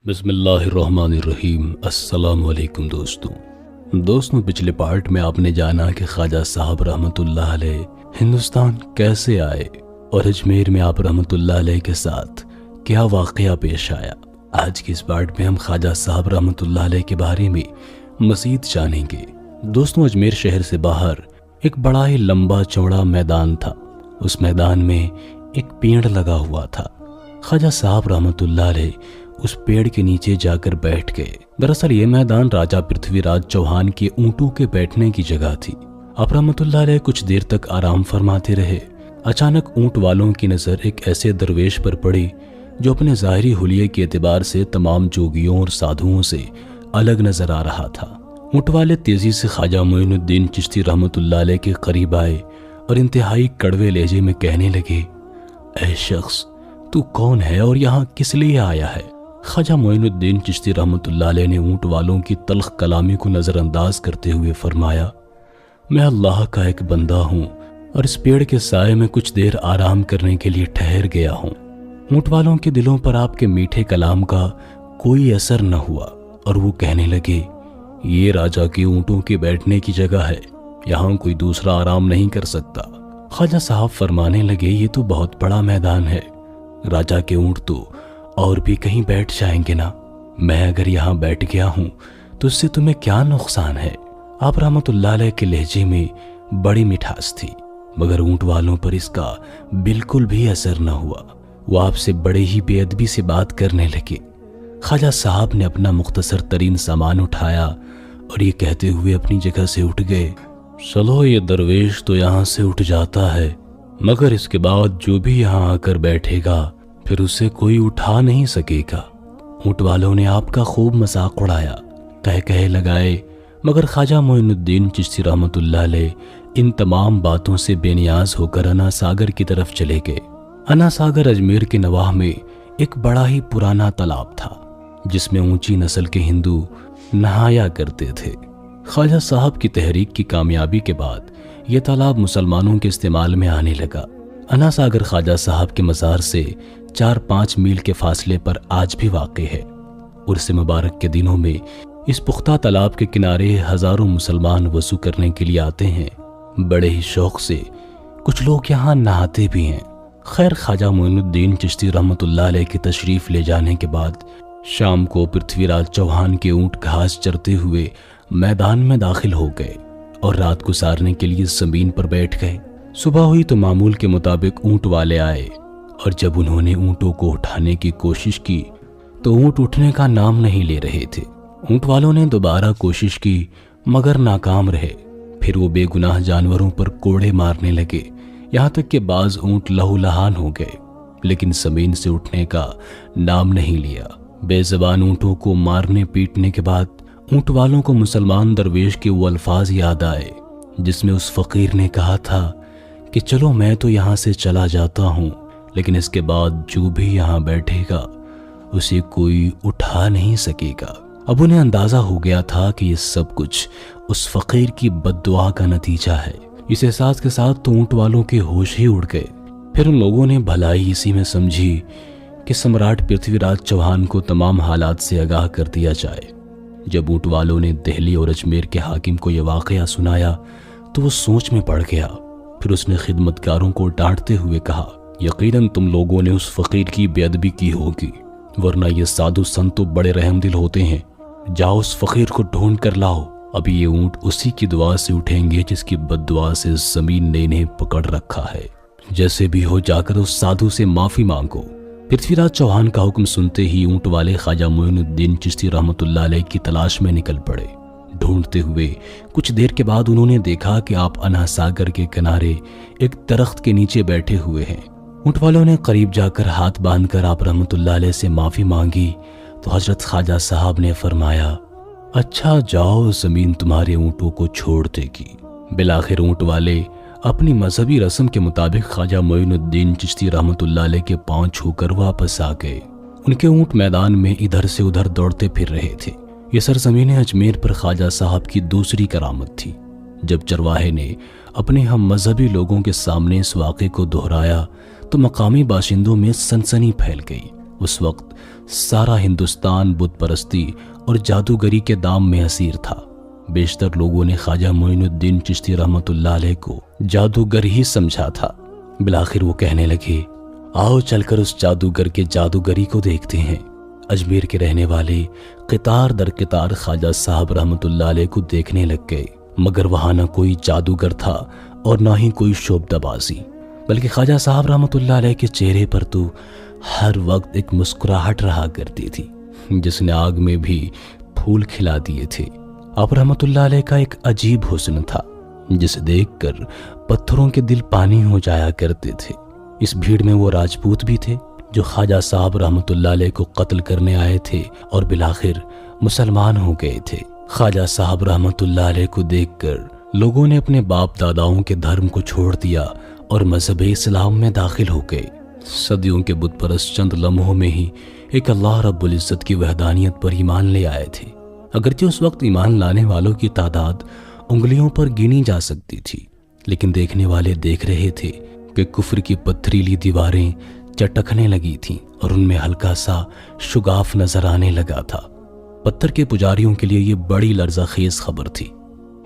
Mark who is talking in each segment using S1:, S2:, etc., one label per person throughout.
S1: بسم اللہ الرحمن الرحیم۔ السلام علیکم دوستوں پچھلے پارٹ میں آپ نے جانا کہ خواجہ صاحب رحمۃ اللہ علیہ ہندوستان کیسے آئے اور اجمیر میں آپ رحمۃ اللہ علیہ کے ساتھ کیا واقعہ پیش آیا۔ آج کی اس پارٹ میں ہم خواجہ صاحب رحمۃ اللہ علیہ کے بارے میں مزید جانیں گے۔ دوستوں، اجمیر شہر سے باہر ایک بڑا ہی لمبا چوڑا میدان تھا۔ اس میدان میں ایک پیڑ لگا ہوا تھا۔ خواجہ صاحب رحمۃ اللہ علیہ اس پیڑ کے نیچے جا کر بیٹھ گئے۔ دراصل یہ میدان راجہ پرتھوی راج چوہان کے اونٹوں کے بیٹھنے کی جگہ تھی۔ آپ رحمۃ اللہ علیہ کچھ دیر تک آرام فرماتے رہے۔ اچانک اونٹ والوں کی نظر ایک ایسے درویش پر پڑی جو اپنے ظاہری حلیے کے اعتبار سے تمام جوگیوں اور سادھوؤں سے الگ نظر آ رہا تھا۔ اونٹ والے تیزی سے خواجہ معین الدین چشتی رحمۃ اللہ علیہ کے قریب آئے اور انتہائی کڑوے لہجے میں کہنے لگے، اے شخص، تو کون ہے اور یہاں کس لیے آیا ہے؟ خواجہ معین الدین چشتی رحمۃ اللہ علیہ نے اونٹ والوں کی تلخ کلامی کو نظر انداز کرتے ہوئے فرمایا، میں اللہ کا ایک بندہ ہوں اور اس پیڑ کے سائے میں کچھ دیر آرام کرنے کے لیے ٹھہر گیا ہوں۔ اونٹ والوں کے دلوں پر آپ کے میٹھے کلام کا کوئی اثر نہ ہوا اور وہ کہنے لگے، یہ راجہ کے اونٹوں کے بیٹھنے کی جگہ ہے، یہاں کوئی دوسرا آرام نہیں کر سکتا۔ خواجہ صاحب فرمانے لگے، یہ تو بہت بڑا میدان ہے، راجہ کے اونٹ تو اور بھی کہیں بیٹھ جائیں گے نا، میں اگر یہاں بیٹھ گیا ہوں تو اس سے تمہیں کیا نقصان ہے؟ آپ رحمۃ اللہ علیہ کے لہجے میں بڑی مٹھاس تھی، مگر اونٹ والوں پر اس کا بالکل بھی اثر نہ ہوا۔ وہ آپ سے بڑے ہی بے ادبی سے بات کرنے لگے۔ خواجہ صاحب نے اپنا مختصر ترین سامان اٹھایا اور یہ کہتے ہوئے اپنی جگہ سے اٹھ گئے، چلو یہ درویش تو یہاں سے اٹھ جاتا ہے، مگر اس کے بعد جو بھی یہاں آ کر بیٹھے گا پھر اسے کوئی اٹھا نہیں سکے گا۔ اونٹ والوں نے آپ کا خوب مذاق اڑایا، کہے لگائے، مگر خواجہ معین الدین چشتی رحمۃ اللہ علیہ ان تمام باتوں سے بے نیاز ہو کر انا ساگر کی طرف چلے گئے۔ انا ساگر اجمیر کے نواح میں ایک بڑا ہی پرانا تالاب تھا جس میں اونچی نسل کے ہندو نہایا کرتے تھے۔ خواجہ صاحب کی تحریک کی کامیابی کے بعد یہ تالاب مسلمانوں کے استعمال میں آنے لگا۔ انا ساگر خواجہ صاحب کے مزار سے 4-5 میل کے فاصلے پر آج بھی واقع ہے۔ عرس مبارک کے دنوں میں اس پختہ تالاب کے کنارے ہزاروں مسلمان وضو کرنے کے لیے آتے ہیں، بڑے ہی شوق سے کچھ لوگ یہاں نہاتے بھی ہیں۔ خیر، خواجہ معین الدین چشتی رحمۃ اللہ علیہ کے تشریف لے جانے کے بعد شام کو پرتھوی راج چوہان کے اونٹ گھاس چرتے ہوئے میدان میں داخل ہو گئے اور رات گزارنے کے لیے زمین پر بیٹھ گئے۔ صبح ہوئی تو معمول کے مطابق اونٹ والے آئے اور جب انہوں نے اونٹوں کو اٹھانے کی کوشش کی تو اونٹ اٹھنے کا نام نہیں لے رہے تھے۔ اونٹ والوں نے دوبارہ کوشش کی مگر ناکام رہے۔ پھر وہ بے گناہ جانوروں پر کوڑے مارنے لگے، یہاں تک کہ بعض اونٹ لہو لہان ہو گئے، لیکن زمین سے اٹھنے کا نام نہیں لیا۔ بے زبان اونٹوں کو مارنے پیٹنے کے بعد اونٹ والوں کو مسلمان درویش کے وہ الفاظ یاد آئے جس میں اس فقیر نے کہا تھا کہ چلو میں تو یہاں سے چلا جاتا ہوں، لیکن اس کے بعد جو بھی یہاں بیٹھے گا اسے کوئی اٹھا نہیں سکے گا۔ اب انہیں اندازہ ہو گیا تھا کہ یہ سب کچھ اس فقیر کی بد دعا کا نتیجہ ہے۔ اس احساس کے ساتھ تو اونٹ والوں کے ہوش ہی اڑ گئے۔ پھر ان لوگوں نے بھلائی اسی میں سمجھی کہ سمراٹ پرتھوی راج چوہان کو تمام حالات سے آگاہ کر دیا جائے۔ جب اونٹ والوں نے دہلی اور اجمیر کے حاکم کو یہ واقعہ سنایا تو وہ سوچ میں پڑ گیا۔ پھر اس نے خدمتگاروں کو ڈانٹتے ہوئے کہا، یقیناً تم لوگوں نے اس فقیر کی بے ادبی کی ہوگی، ورنہ یہ سادھو سنت تو بڑے رحم دل ہوتے ہیں۔ جاؤ اس فقیر کو ڈھونڈ کر لاؤ، ابھی یہ اونٹ اسی کی دعا سے اٹھیں گے جس کی بد دعا سے زمین نے انہیں پکڑ رکھا ہے۔ جیسے بھی ہو جا کر اس سادھو سے معافی مانگو۔ پرتھوی راج چوہان کا حکم سنتے ہی اونٹ والے خواجہ معین الدین چشتی رحمۃ اللہ علیہ کی تلاش میں نکل پڑے۔ ڈھونڈتے ہوئے کچھ دیر کے بعد انہوں نے دیکھا کہ آپ انا ساگر کے کنارے ایک درخت کے نیچے بیٹھے ہوئے ہیں۔ اونٹ والوں نے قریب جا کر ہاتھ باندھ کر آپ رحمۃ اللہ علیہ سے معافی مانگی تو حضرت خواجہ صاحب نے فرمایا، اچھا جاؤ، زمین تمہارے اونٹوں کو چھوڑ دے گی۔ بالآخر اونٹ والے اپنی مذہبی رسم کے مطابق خواجہ معین الدین چشتی رحمۃ اللہ علیہ کے پاؤں چھو کر واپس آ گئے۔ ان کے اونٹ میدان میں ادھر سے ادھر دوڑتے پھر رہے تھے۔ یہ سرزمین اجمیر پر خواجہ صاحب کی دوسری کرامت تھی۔ جب چرواہے نے اپنے ہم مذہبی لوگوں کے سامنے اس واقعے کو دہرایا تو مقامی باشندوں میں سنسنی پھیل گئی۔ اس وقت سارا ہندوستان بت پرستی اور جادوگری کے دام میں اسیر تھا۔ بیشتر لوگوں نے خواجہ معین الدین چشتی رحمۃ اللہ علیہ کو جادوگر ہی سمجھا تھا۔ بالآخر وہ کہنے لگے، آؤ چل کر اس جادوگر کے جادوگری کو دیکھتے ہیں۔ اجمیر کے رہنے والے قطار در قطار خواجہ صاحب رحمۃ اللہ علیہ کو دیکھنے لگ گئے، مگر وہاں نہ کوئی جادوگر تھا اور نہ ہی کوئی شعبدہ بازی، بلکہ خواجہ صاحب رحمۃ اللہ علیہ کے چہرے پر تو ہر وقت ایک مسکراہٹ رہا کرتی تھی، جس نے آگ میں بھی پھول کھلا دیے تھے۔ آپ رحمۃ اللہ علیہ کا ایک عجیب حسن تھا، جسے دیکھ کر پتھروں کے دل پانی ہو جایا کرتے تھے۔ اس بھیڑ میں وہ راجپوت بھی تھے جو خواجہ صاحب رحمۃ اللہ علیہ کو قتل کرنے آئے تھے اور بالآخر مسلمان ہو گئے تھے۔ خواجہ صاحب رحمۃ اللہ علیہ کو دیکھ کر لوگوں نے اپنے باپ داداؤں کے دھرم کو چھوڑ دیا اور مذہب اسلام میں داخل ہو گئے۔ صدیوں کے بت پرست چند لمحوں میں ہی ایک اللہ رب العزت کی وحدانیت پر ایمان لے آئے تھے۔ اگرچہ اس وقت ایمان لانے والوں کی تعداد انگلیوں پر گنی جا سکتی تھی، لیکن دیکھنے والے دیکھ رہے تھے کہ کفر کی پتھریلی دیواریں چٹکنے لگی تھیں اور ان میں ہلکا سا شگاف نظر آنے لگا تھا۔ پتھر کے پجاریوں کے لیے یہ بڑی لرزہ خیز خبر تھی۔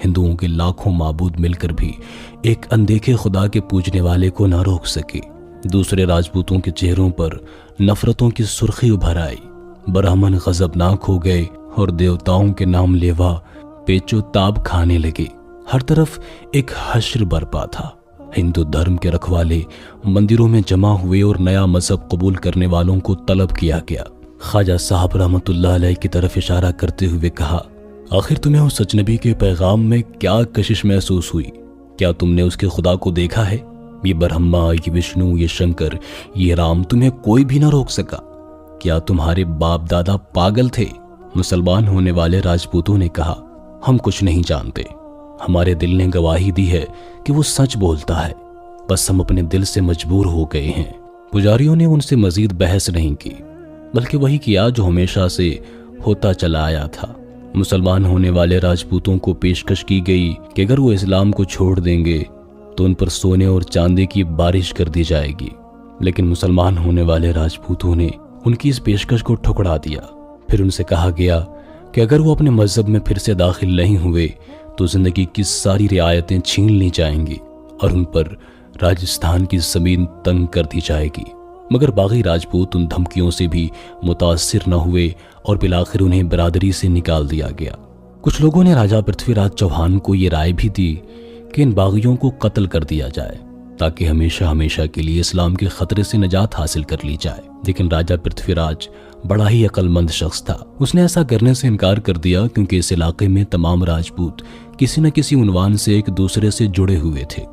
S1: ہندوؤں کے لاکھوں معبود مل کر بھی ایک اندیکھے خدا کے پوجنے والے کو نہ روک سکے۔ دوسرے راجپوتوں کے چہروں پر نفرتوں کی سرخی ابھر آئی۔ برہمن غضبناک ہو گئے اور دیوتاؤں کے نام لیوا پیچو تاب کھانے لگے۔ ہر طرف ایک حشر برپا تھا۔ ہندو دھرم کے رکھوالے مندروں میں جمع ہوئے اور نیا مذہب قبول کرنے والوں کو طلب کیا گیا۔ خواجہ صاحب رحمۃ اللہ علیہ کی طرف اشارہ کرتے ہوئے کہا، آخر تمہیں اس اجنبی کے پیغام میں کیا کشش محسوس ہوئی؟ کیا تم نے اس کے خدا کو دیکھا ہے؟ یہ برہما، یہ وشنو، یہ شنکر، یہ رام، تمہیں کوئی بھی نہ روک سکا۔ کیا تمہارے باپ دادا پاگل تھے؟ مسلمان ہونے والے راجپوتوں نے کہا، ہم کچھ نہیں جانتے، ہمارے دل نے گواہی دی ہے کہ وہ سچ بولتا ہے، بس ہم اپنے دل سے مجبور ہو گئے ہیں۔ پجاریوں نے ان سے مزید بحث نہیں کی، بلکہ وہی کیا جو ہمیشہ سے ہوتا چلا آیا تھا۔ مسلمان ہونے والے راجپوتوں کو پیشکش کی گئی کہ اگر وہ اسلام کو چھوڑ دیں گے تو ان پر سونے اور چاندی کی بارش کر دی جائے گی، لیکن مسلمان ہونے والے راجپوتوں نے ان کی اس پیشکش کو ٹھکرا دیا۔ پھر ان سے کہا گیا کہ اگر وہ اپنے مذہب میں پھر سے داخل نہیں ہوئے تو زندگی کی ساری رعایتیں چھین لی جائیں گی اور ان پر راجستھان کی زمین تنگ کر دی جائے گی۔ مگر باغی راجپوت ان دھمکیوں سے بھی متاثر نہ ہوئے اور بالآخر انہیں برادری سے نکال دیا گیا۔ کچھ لوگوں نے راجہ پرتھوی راج چوہان کو یہ رائے بھی دی کہ ان باغیوں کو قتل کر دیا جائے تاکہ ہمیشہ ہمیشہ کے لیے اسلام کے خطرے سے نجات حاصل کر لی جائے، لیکن راجہ پرتھوی راج بڑا ہی عقل مند شخص تھا۔ اس نے ایسا کرنے سے انکار کر دیا کیونکہ اس علاقے میں تمام راجپوت کسی نہ کسی عنوان سے ایک دوسرے سے جڑے ہوئے تھے۔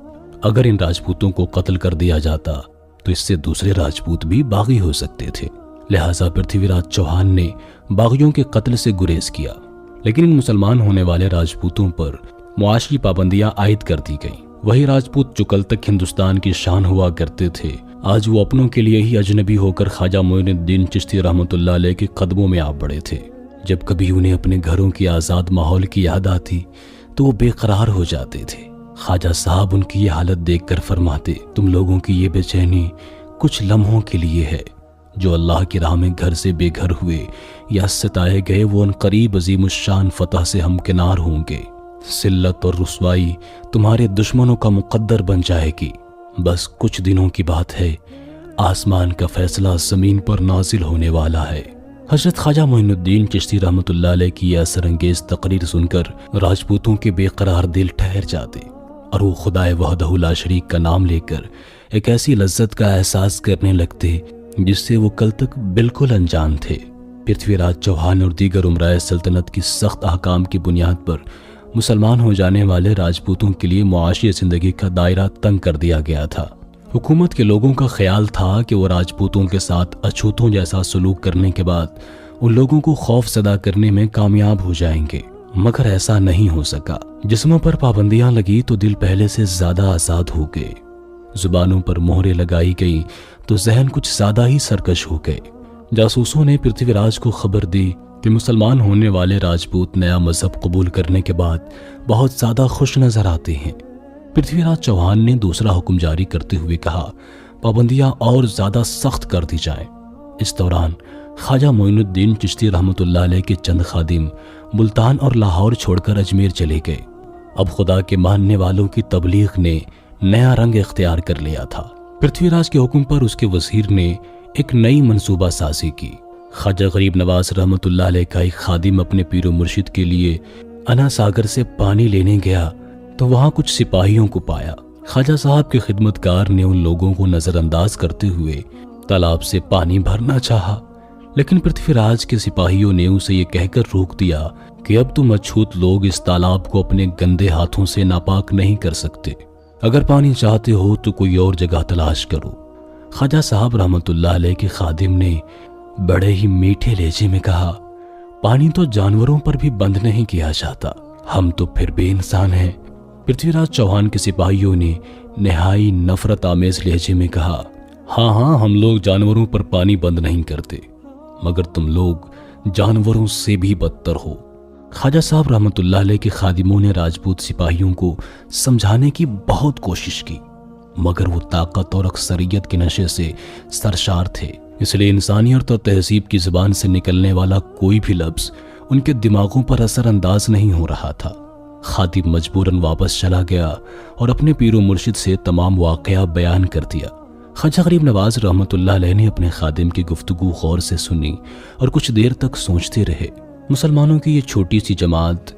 S1: اگر ان راجپوتوں کو قتل کر دیا جاتا تو اس سے دوسرے راجپوت بھی باغی ہو سکتے تھے، لہٰذا پرتھوی راج چوہان نے باغیوں کے قتل سے گریز کیا، لیکن ان مسلمان ہونے والے راجپوتوں پر معاشی پابندیاں عائد کر دی گئیں۔ وہی راجپوت جو کل تک ہندوستان کی شان ہوا کرتے تھے، آج وہ اپنوں کے لیے ہی اجنبی ہو کر خواجہ معین الدین چشتی رحمۃ اللہ علیہ کے قدموں میں آ پڑے تھے۔ جب کبھی انہیں اپنے گھروں کی آزاد ماحول کی یاد آتی تو وہ بے قرار ہو جاتے تھے۔ خواجہ صاحب ان کی یہ حالت دیکھ کر فرماتے، تم لوگوں کی یہ بے چینی کچھ لمحوں کے لیے ہے۔ جو اللہ کی راہ میں گھر سے بے گھر ہوئے یا ستائے گئے وہ ان قریب عظیم الشان فتح سے ہمکنار ہوں گے۔ ذلت اور رسوائی تمہارے دشمنوں کا مقدر بن جائے گی۔ بس کچھ دنوں کی بات ہے، آسمان کا فیصلہ زمین پر نازل ہونے والا ہے۔ حضرت خواجہ معین الدین چشتی رحمۃ اللہ علیہ کی یہ اثر انگیز تقریر سن کر راجپوتوں کے بے قرار دل ٹھہر جاتے اور وہ خدائے وحدہ لا شریک کا نام لے کر ایک ایسی لذت کا احساس کرنے لگتے جس سے وہ کل تک بالکل انجان تھے۔ پرتھوی راج چوہان اور دیگر امرائے سلطنت کی سخت احکام کی بنیاد پر مسلمان ہو جانے والے راجپوتوں کے لیے معاشی زندگی کا دائرہ تنگ کر دیا گیا تھا۔ حکومت کے لوگوں کا خیال تھا کہ وہ راجپوتوں کے ساتھ اچھوتوں جیسا سلوک کرنے کے بعد ان لوگوں کو خوف زدہ کرنے میں کامیاب ہو جائیں گے، مگر ایسا نہیں ہو سکا۔ جسموں پر پابندیاں لگی تو دل پہلے سے زیادہ آزاد ہو گئے، زبانوں پر مہریں لگائی گئی تو ذہن کچھ زیادہ ہی سرکش ہو گئے۔ جاسوسوں نے پرتھوی راج کو خبر دی کہ مسلمان ہونے والے راجپوت نیا مذہب قبول کرنے کے بعد بہت زیادہ خوش نظر آتے ہیں۔ پرتھوی راج چوہان نے دوسرا حکم جاری کرتے ہوئے کہا، پابندیاں اور زیادہ سخت کر دی جائیں۔ اس دوران خواجہ معین الدین چشتی رحمۃ اللہ علیہ کے چند خادم ملتان اور لاہور چھوڑ کر اجمیر چلے گئے۔ اب خدا کے ماننے والوں کی تبلیغ نے نیا رنگ اختیار کر لیا تھا۔ پرتھوی راج کے حکم پر اس کے وزیر نے ایک نئی منصوبہ سازی کی۔ خواجہ غریب نواز رحمۃ اللہ علیہ کا ایک خادم اپنے پیر و مرشد کے لیے انا ساگر سے پانی لینے گیا تو وہاں کچھ سپاہیوں کو پایا۔ خواجہ صاحب کے خدمتگار نے ان لوگوں کو نظر انداز کرتے ہوئے تالاب سے پانی بھرنا چاہا، لیکن پرتھوی راج کے سپاہیوں نے اسے یہ کہہ کر روک دیا کہ اب تم اچھوت لوگ اس تالاب کو اپنے گندے ہاتھوں سے ناپاک نہیں کر سکتے، اگر پانی چاہتے ہو تو کوئی اور جگہ تلاش کرو۔ خواجہ صاحب رحمۃ اللہ علیہ کے خادم نے بڑے ہی میٹھے لہجے میں کہا، پانی تو جانوروں پر بھی بند نہیں کیا جاتا، ہم تو پھر بے انسان ہیں۔ پرتھوی راج چوہان کے سپاہیوں نے نہائی نفرت آمیز لہجے میں کہا، ہاں ہم لوگ جانوروں پر پانی بند نہیں کرتے، مگر تم لوگ جانوروں سے بھی بدتر ہو۔ خواجہ صاحب رحمۃ اللہ علیہ کے خادموں نے راجپوت سپاہیوں کو سمجھانے کی بہت کوشش کی، مگر وہ طاقت اور اکثریت کے نشے سے سرشار تھے، اس لیے انسانیت اور تہذیب کی زبان سے نکلنے والا کوئی بھی لفظ ان کے دماغوں پر اثر انداز نہیں ہو رہا تھا۔ خادم مجبوراً واپس چلا گیا اور اپنے پیر و مرشد سے تمام واقعہ بیان کر دیا۔ خواجہ غریب نواز رحمۃ اللہ علیہ نے اپنے خادم کی گفتگو غور سے سنی اور کچھ دیر تک سوچتے رہے۔ مسلمانوں کی یہ چھوٹی سی جماعت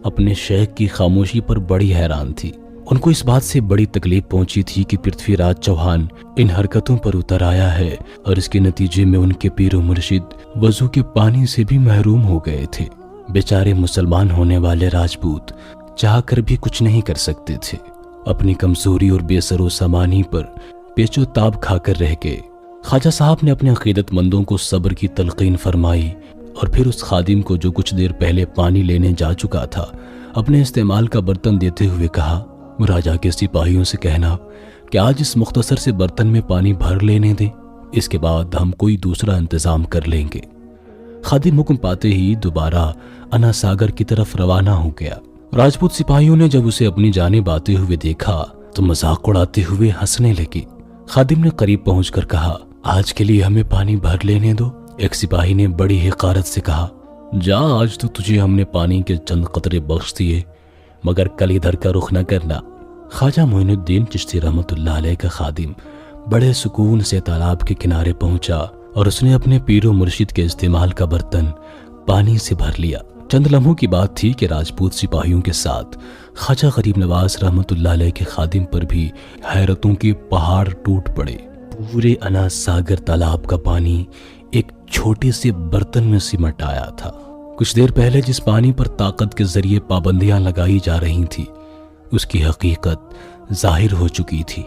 S1: اپنے شیخ کی خاموشی پر بڑی حیران تھی۔ ان کو اس بات سے بڑی تکلیف پہنچی تھی کہ پرتھوی راج چوہان ان حرکتوں پر اتر آیا ہے اور اس کے نتیجے میں ان کے پیر و مرشد وضو کے پانی سے بھی محروم ہو گئے تھے۔ بیچارے مسلمان ہونے والے راجپوت چاہ کر بھی کچھ نہیں کر سکتے تھے، اپنی کمزوری اور بے سر و سامانی پر پیچ و تاب کھا کر رہ گئے۔ خواجہ صاحب نے اپنے عقیدت مندوں کو صبر کی تلقین فرمائی اور پھر اس خادم کو جو کچھ دیر پہلے پانی لینے جا چکا تھا اپنے استعمال کا برتن دیتے ہوئے کہا، راجا کے سپاہیوں سے کہنا کہ آج اس مختصر سے برتن میں پانی بھر لینے دیں، اس کے بعد ہم کوئی دوسرا انتظام کر لیں گے۔ خادم حکم پاتے ہی دوبارہ انا ساگر کی طرف روانہ ہو گیا۔ راجپوت سپاہیوں نے جب اسے اپنی جانب آتے ہوئے دیکھا تو مذاق اڑاتے ہوئے ہنسنے لگے۔ خادم نے قریب پہنچ کر کہا، آج کے لیے ہمیں پانی بھر لینے دو۔ ایک سپاہی نے بڑی حقارت سے کہا، جا، آج تو تجھے ہم نے پانی کے چند قطرے بخش دیے، مگر کل ادھر کا رخ نہ کرنا۔ خواجہ معین الدین چشتی رحمۃ اللہ علیہ کا خادم بڑے سکون سے تالاب کے کنارے پہنچا اور اس نے اپنے پیر و مرشد کے استعمال کا برتن پانی سے بھر لیا۔ چند لمحوں کی بات تھی کہ راجپوت سپاہیوں کے ساتھ خواجہ غریب نواز رحمۃ اللہ علیہ کے خادم پر بھی حیرتوں کے پہاڑ ٹوٹ پڑے۔ پورے انا ساگر تالاب کا پانی ایک چھوٹے سے برتن میں سمٹ آیا تھا۔ کچھ دیر پہلے جس پانی پر طاقت کے ذریعے پابندیاں لگائی جا رہی تھی اس کی حقیقت ظاہر ہو چکی تھی۔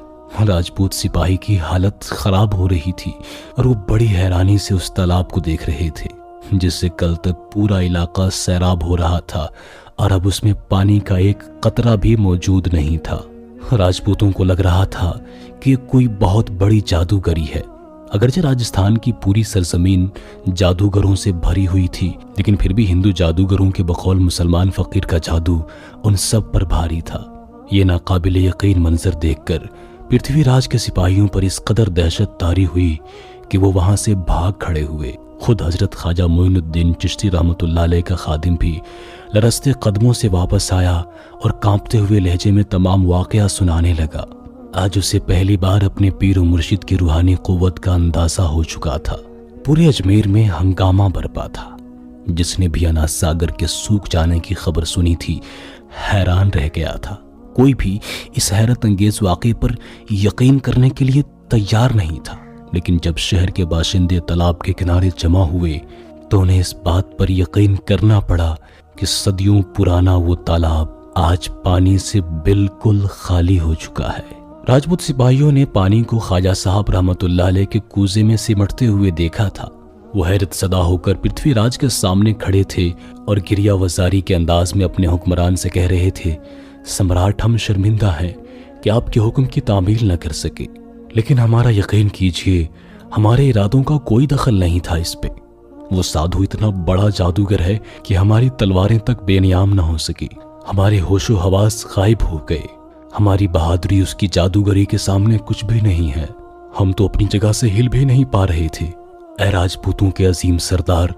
S1: راجپوت سپاہی کی حالت خراب ہو رہی تھی اور وہ بڑی حیرانی سے اس تالاب کو دیکھ رہے تھے جس سے کل تک پورا علاقہ سیراب ہو رہا تھا اور اب اس میں پانی کا ایک قطرہ بھی موجود نہیں تھا۔ راجپوتوں کو لگ رہا تھا کہ یہ کوئی بہت بڑی جادوگری ہے۔ اگرچہ راجستھان کی پوری سرزمین جادوگروں سے بھری ہوئی تھی، لیکن پھر بھی ہندو جادوگروں کے بقول مسلمان فقیر کا جادو ان سب پر بھاری تھا۔ یہ ناقابل یقین منظر دیکھ کر پرتھوی راج کے سپاہیوں پر اس قدر دہشت طاری ہوئی کہ وہ وہاں سے بھاگ کھڑے ہوئے۔ خود حضرت خواجہ معین الدین چشتی رحمۃ اللہ علیہ کا خادم بھی لرزتے قدموں سے واپس آیا اور کانپتے ہوئے لہجے میں تمام واقعہ سنانے لگا۔ آج اسے پہلی بار اپنے پیر و مرشد کی روحانی قوت کا اندازہ ہو چکا تھا۔ پورے اجمیر میں ہنگامہ برپا تھا۔ جس نے بھی انا ساگر کے سوکھ جانے کی خبر سنی تھی حیران رہ گیا تھا۔ کوئی بھی اس حیرت انگیز واقعے پر یقین کرنے کے لیے تیار نہیں تھا، لیکن جب شہر کے باشندے تالاب کے کنارے جمع ہوئے تو انہیں اس بات پر یقین کرنا پڑا کہ صدیوں پرانا وہ تالاب آج پانی سے بالکل خالی ہو چکا ہے۔ راجپوت سپاہیوں نے پانی کو خواجہ صاحب رحمۃ اللہ علیہ کے کوزے میں سمٹتے ہوئے دیکھا تھا۔ وہ حیرت زدہ ہو کر پرتھوی راج کے سامنے کھڑے تھے اور گریہ وزاری کے انداز میں اپنے حکمران سے کہہ رہے تھے، سمراٹ، ہم شرمندہ ہیں کہ آپ کے حکم کی تعمیل نہ کر سکے، لیکن ہمارا یقین کیجئے ہمارے ارادوں کا کوئی دخل نہیں تھا اس پہ۔ وہ سادھو اتنا بڑا جادوگر ہے کہ ہماری تلواریں تک بے نیام نہ ہو سکی، ہمارے ہوش و حواس غائب ہو گئے، ہماری بہادری اس کی جادوگری کے سامنے کچھ بھی نہیں ہے۔ ہم تو اپنی جگہ سے ہل بھی نہیں پا رہے تھے۔ اے راجپوتوں کے عظیم سردار،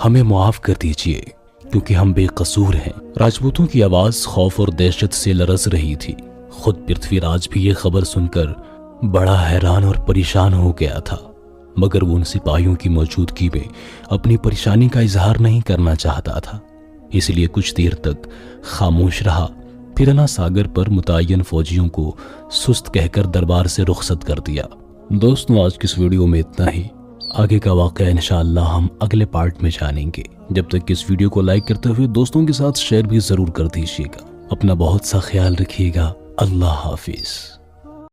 S1: ہمیں معاف کر دیجئے کیونکہ ہم بے قصور ہیں۔ راجپوتوں کی آواز خوف اور دہشت سے لرز رہی تھی۔ خود پرتھوی راج بھی یہ خبر سن کر بڑا حیران اور پریشان ہو گیا تھا، مگر وہ ان سپاہیوں کی موجودگی میں اپنی پریشانی کا اظہار نہیں کرنا چاہتا تھا، اس لیے کچھ دیر تک خاموش رہا، پھر انا ساگر پر متعین فوجیوں کو سست کہہ کر دربار سے رخصت کر دیا۔ دوستوں، آج کی اس ویڈیو میں اتنا ہی۔ آگے کا واقعہ انشاءاللہ ہم اگلے پارٹ میں جانیں گے۔ جب تک اس ویڈیو کو لائک کرتے ہوئے دوستوں کے ساتھ شیئر بھی ضرور کر دیجیے گا۔ اپنا بہت سا خیال رکھیے گا۔ اللہ حافظ۔